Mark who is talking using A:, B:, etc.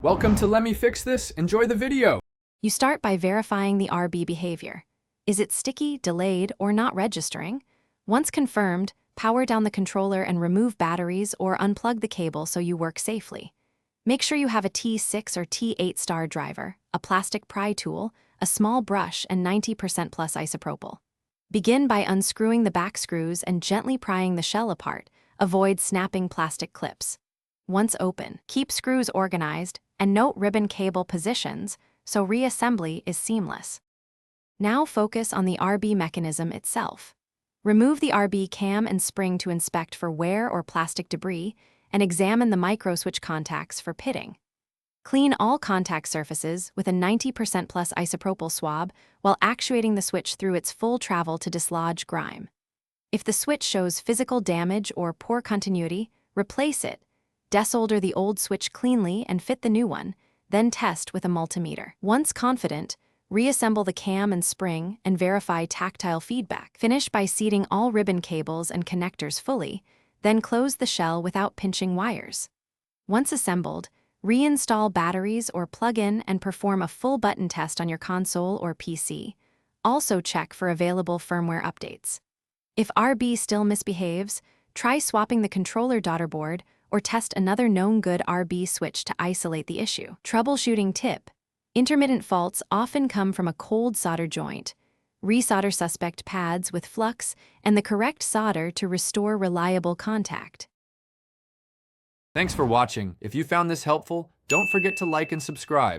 A: Welcome to Let Me Fix This. Enjoy the video.
B: You start by verifying the RB behavior. Is it sticky, delayed, or not registering? Once confirmed, power down the controller and remove batteries or unplug the cable so you work safely. Make sure you have a T6 or T8 star driver, a plastic pry tool, a small brush, and 90% plus isopropyl. Begin by unscrewing the back screws and gently prying the shell apart. Avoid snapping plastic clips. Once open, keep screws organized and note ribbon cable positions so reassembly is seamless. Now focus on the RB mechanism itself. Remove the RB cam and spring to inspect for wear or plastic debris and examine the microswitch contacts for pitting. Clean all contact surfaces with a 90% plus isopropyl swab while actuating the switch through its full travel to dislodge grime. If the switch shows physical damage or poor continuity, replace it. Desolder the old switch cleanly and fit the new one, then test with a multimeter. Once confident, reassemble the cam and spring and verify tactile feedback. Finish by seating all ribbon cables and connectors fully, then close the shell without pinching wires. Once assembled, reinstall batteries or plug in and perform a full button test on your console or PC. Also check for available firmware updates. If RB still misbehaves, try swapping the controller daughter board or test another known good RB switch to isolate the issue. Troubleshooting tip: intermittent faults often come from a cold solder joint. Resolder suspect pads with flux and the correct solder to restore reliable contact.
A: Thanks for watching. If you found this helpful, don't forget to like and subscribe.